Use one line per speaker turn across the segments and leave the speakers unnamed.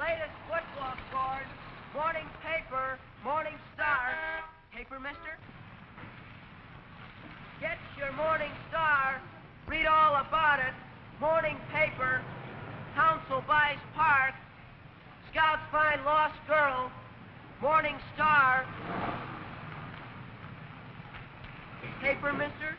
latest football scores. Morning paper, Morning Star. Paper, mister? Get your Morning Star. Read all about it. Morning paper. Council buys park. Scouts find lost girl. Morning Star. Paper, mister?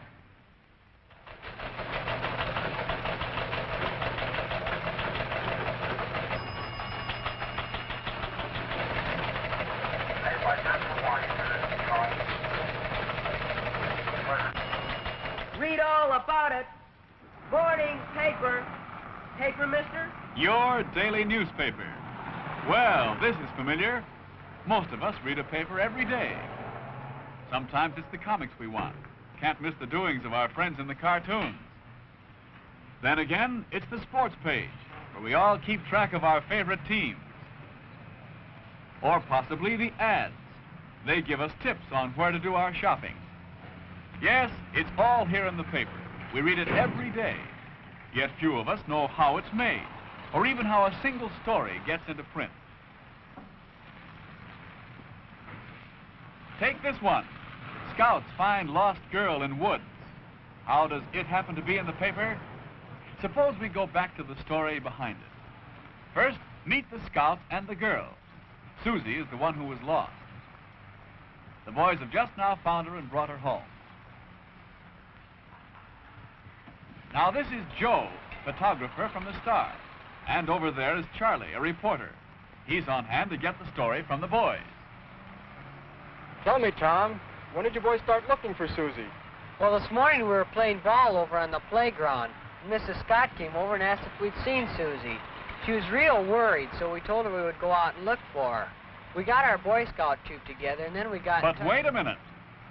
Read all about it. Morning paper. Paper, mister?
Your daily newspaper. Well, this is familiar. Most of us read a paper every day. Sometimes it's the comics we want. Can't miss the doings of our friends in the cartoons. Then again, it's the sports page, where we all keep track of our favorite teams. Or possibly the ads. They give us tips on where to do our shopping. Yes, it's all here in the paper. We read it every day. Yet few of us know how it's made, or even how a single story gets into print. Take this one. Scouts find lost girl in woods. How does it happen to be in the paper? Suppose we go back to the story behind it. First, meet the scouts and the girl. Susie is the one who was lost. The boys have just now found her and brought her home. Now this is Joe, photographer from the Star. And over there is Charlie, a reporter. He's on hand to get the story from the boys.
Tell me, Tom, when did you boys start looking for Susie?
Well, this morning we were playing ball over on the playground. And Mrs. Scott came over and asked if we'd seen Susie. She was real worried, so we told her we would go out and look for her. We got our Boy Scout troop together, and then we got...
But wait a minute.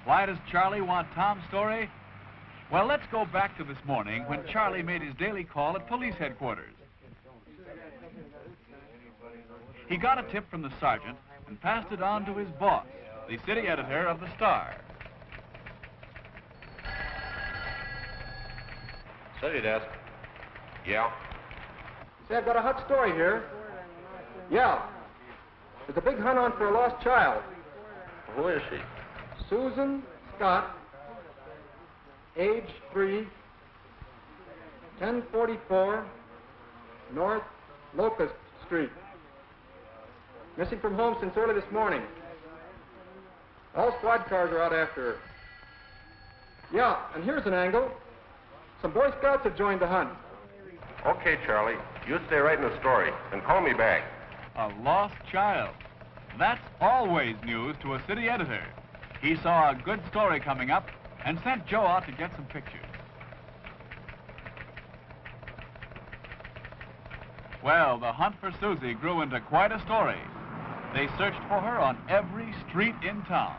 Why does Charlie want Tom's story? Well, let's go back to this morning when Charlie made his daily call at police headquarters. He got a tip from the sergeant and passed it on to his boss, the city editor of the Star.
City desk. Yeah?
Say, I've got a hot story here. Yeah. There's a big hunt on for a lost child.
Who is she?
Susan Scott, age 3, 1044 North Locust Street. Missing from home since early this morning. All squad cars are out after her. Yeah, and here's an angle. Some Boy Scouts have joined the hunt.
Okay, Charlie. You stay right in the story and call me back.
A lost child. That's always news to a city editor. He saw a good story coming up and sent Joe out to get some pictures. Well, the hunt for Susie grew into quite a story. They searched for her on every street in town.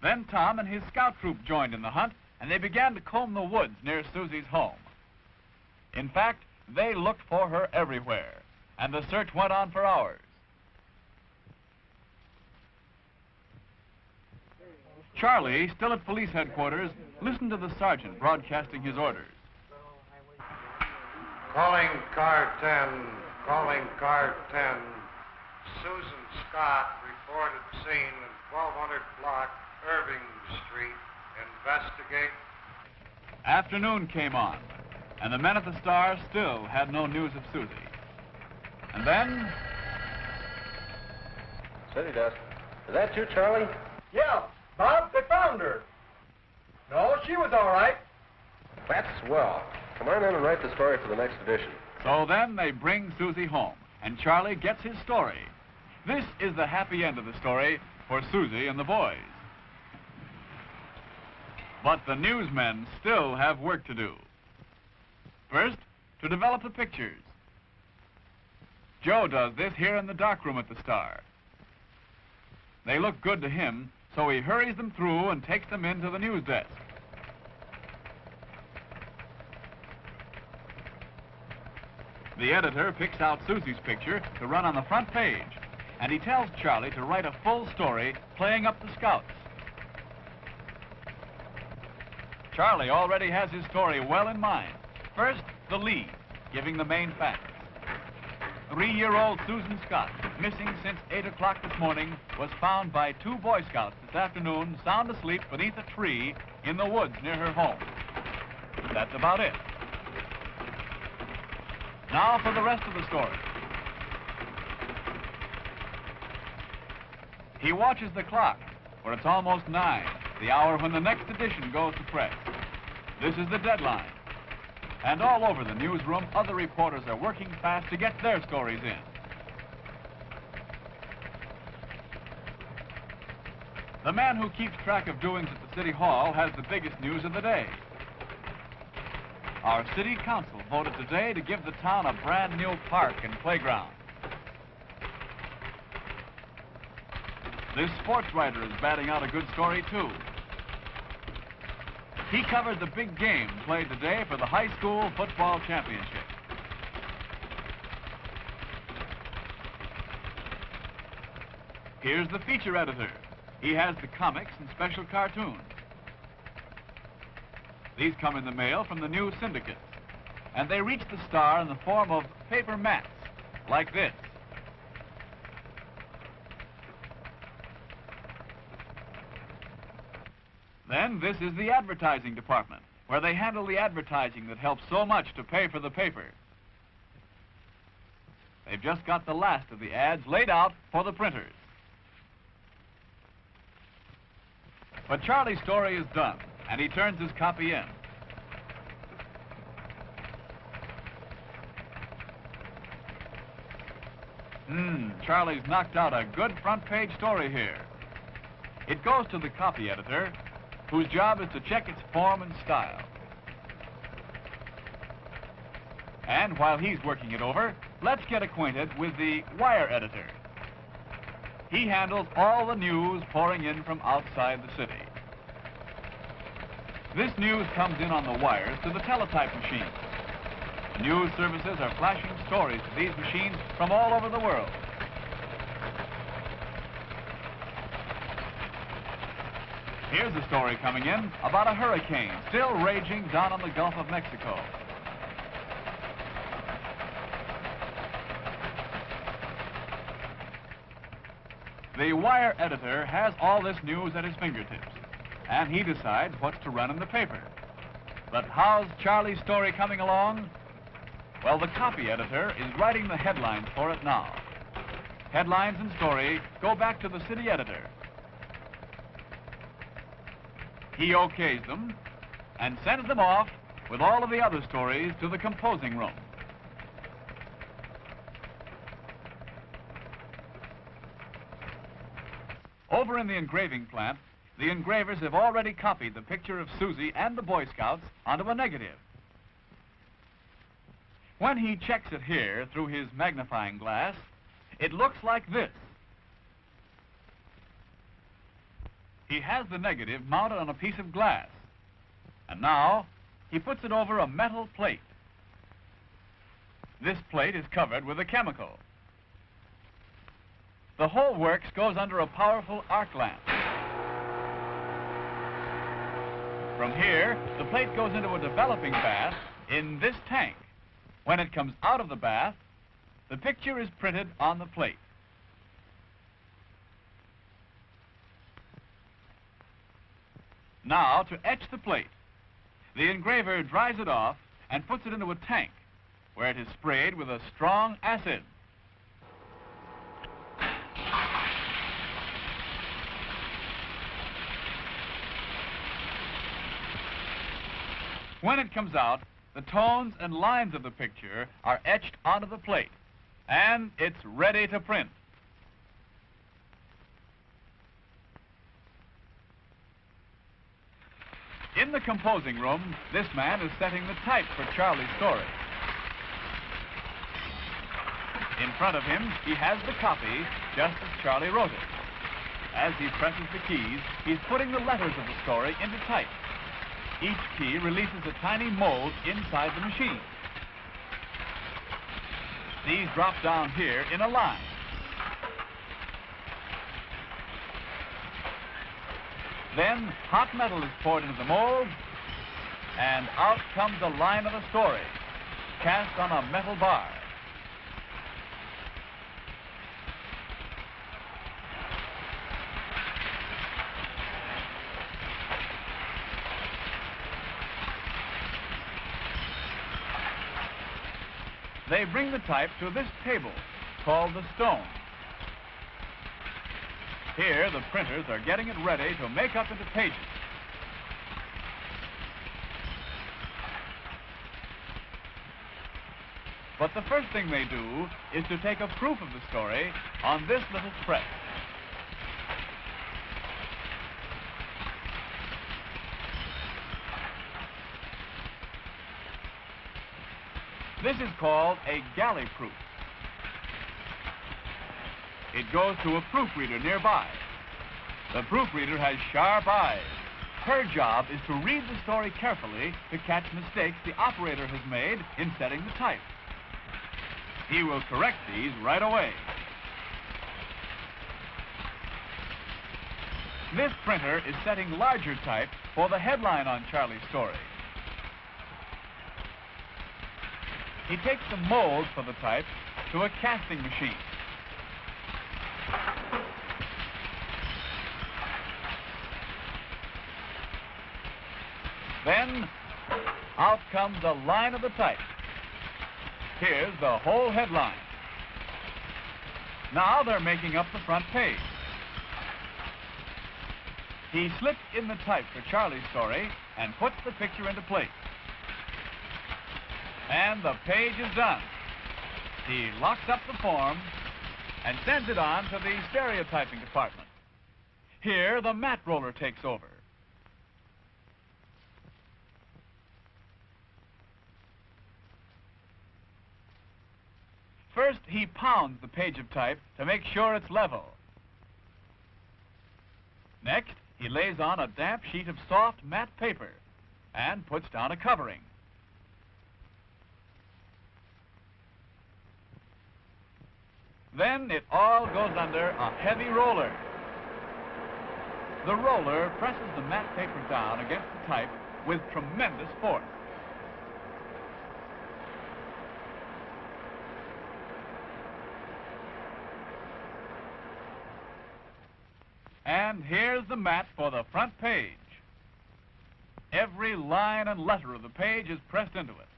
Then Tom and his scout troop joined in the hunt, and they began to comb the woods near Susie's home. In fact, they looked for her everywhere, and the search went on for hours. Charlie, still at police headquarters, listened to the sergeant broadcasting his orders.
Calling car 10, calling car 10. Susan Scott reported seen in 1200 block Irving Street. Investigate.
Afternoon came on, and the men at the Star still had no news of Susie. And then...
City desk. Is that you, Charlie?
Yeah, Bob, they found her. No, she was all right.
That's swell. Come on in and write the story for the next edition.
So then they bring Susie home, and Charlie gets his story. This is the happy end of the story for Susie and the boys. But the newsmen still have work to do. First, to develop the pictures. Joe does this here in the darkroom at the Star. They look good to him, so he hurries them through and takes them into the news desk. The editor picks out Susie's picture to run on the front page, and he tells Charlie to write a full story playing up the scouts. Charlie already has his story well in mind. First, the lead, giving the main facts. 3-year-old Susan Scott, missing since 8 o'clock this morning, was found by 2 Boy Scouts this afternoon, sound asleep beneath a tree in the woods near her home. That's about it. Now for the rest of the story. He watches the clock, for it's almost 9, the hour when the next edition goes to press. This is the deadline. And all over the newsroom, other reporters are working fast to get their stories in. The man who keeps track of doings at the City Hall has the biggest news of the day. Our City Council voted today to give the town a brand new park and playground. This sports writer is batting out a good story, too. He covered the big game played today for the high school football championship. Here's the feature editor. He has the comics and special cartoons. These come in the mail from the new syndicates, and they reach the Star in the form of paper mats, like this. Then this is the advertising department, where they handle the advertising that helps so much to pay for the paper. They've just got the last of the ads laid out for the printers. But Charlie's story is done, and he turns his copy in. Charlie's knocked out a good front-page story here. It goes to the copy editor, whose job is to check its form and style. And while he's working it over, let's get acquainted with the wire editor. He handles all the news pouring in from outside the city. This news comes in on the wires to the teletype machine. News services are flashing stories to these machines from all over the world. Here's a story coming in about a hurricane still raging down on the Gulf of Mexico. The wire editor has all this news at his fingertips, and he decides what's to run in the paper. But how's Charlie's story coming along? Well, the copy editor is writing the headlines for it now. Headlines and story go back to the city editor. He okays them and sends them off with all of the other stories to the composing room. Over in the engraving plant, the engravers have already copied the picture of Susie and the Boy Scouts onto a negative. When he checks it here through his magnifying glass, it looks like this. He has the negative mounted on a piece of glass, and now he puts it over a metal plate. This plate is covered with a chemical. The whole works goes under a powerful arc lamp. From here, the plate goes into a developing bath in this tank. When it comes out of the bath, the picture is printed on the plate. Now, to etch the plate, the engraver dries it off and puts it into a tank, where it is sprayed with a strong acid. When it comes out, the tones and lines of the picture are etched onto the plate, and it's ready to print. In the composing room, this man is setting the type for Charlie's story. In front of him, he has the copy, just as Charlie wrote it. As he presses the keys, he's putting the letters of the story into type. Each key releases a tiny mold inside the machine. These drop down here in a line. Then hot metal is poured into the mold, and out comes a line of the story, cast on a metal bar. they bring the type to this table called the stone. Here, the printers are getting it ready to make up into pages. But the first thing they do is to take a proof of the story on this little press. This is called a galley proof. It goes to a proofreader nearby. The proofreader has sharp eyes. Her job is to read the story carefully to catch mistakes the operator has made in setting the type. He will correct these right away. This printer is setting larger type for the headline on Charlie's story. He takes the molds for the type to a casting machine. Then, out comes the line of the type. Here's the whole headline. Now they're making up the front page. He slips in the type for Charlie's story and puts the picture into place. And the page is done. He locks up the form and sends it on to the stereotyping department. Here, the mat roller takes over. First, he pounds the page of type to make sure it's level. Next, he lays on a damp sheet of soft matte paper and puts down a covering. Then it all goes under a heavy roller. The roller presses the matte paper down against the type with tremendous force. And here's the mat for the front page. Every line and letter of the page is pressed into it.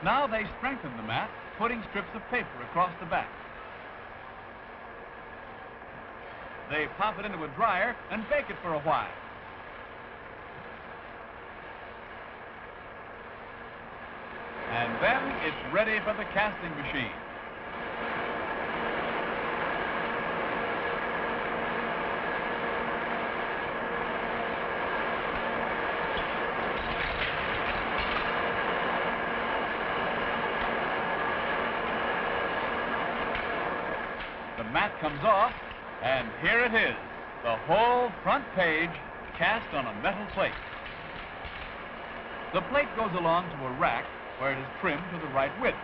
Now they strengthen the mat, putting strips of paper across the back. They pop it into a dryer and bake it for a while. And then it's ready for the casting machine. The mat comes off, and here it is, the whole front page cast on a metal plate. The plate goes along to a rack where it is trimmed to the right width.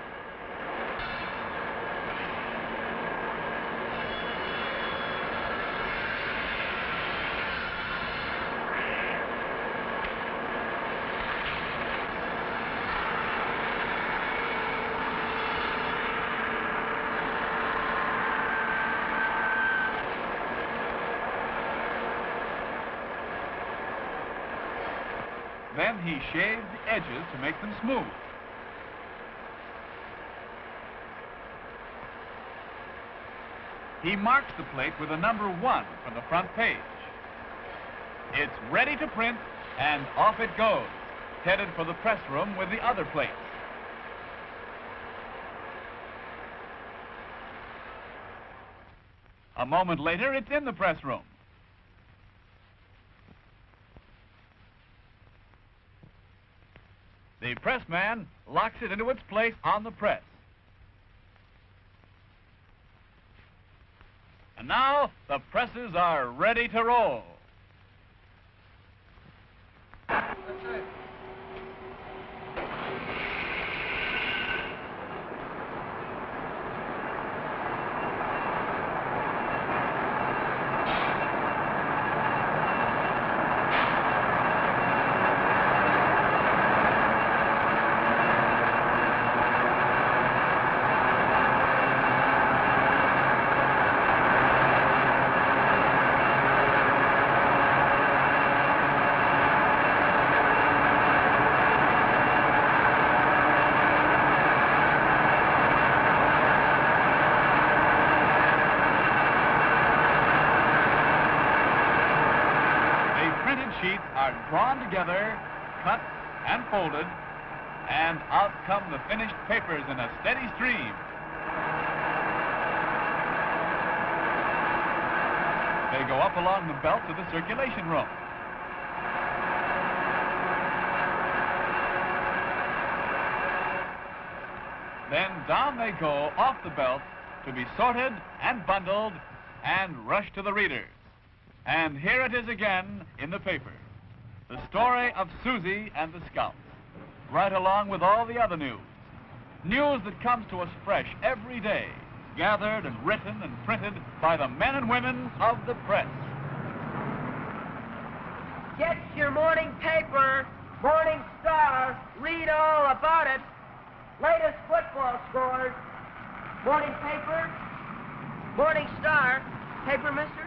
Then he shaves the edges to make them smooth. He marks the plate with a number 1 for the front page. It's ready to print, and off it goes, headed for the press room with the other plates. A moment later, it's in the press room. The pressman locks it into its place on the press. And now the presses are ready to roll. sheets are drawn together, cut, and folded, and out come the finished papers in a steady stream. They go up along the belt to the circulation room. Then down they go off the belt to be sorted and bundled and rushed to the readers. And here it is again in the paper. The story of Susie and the Scouts, right along with all the other news. News that comes to us fresh every day, gathered and written and printed by the men and women of the press.
Get your morning paper, Morning Star, read all about it. Latest football scores. Morning paper, Morning Star. Paper, mister?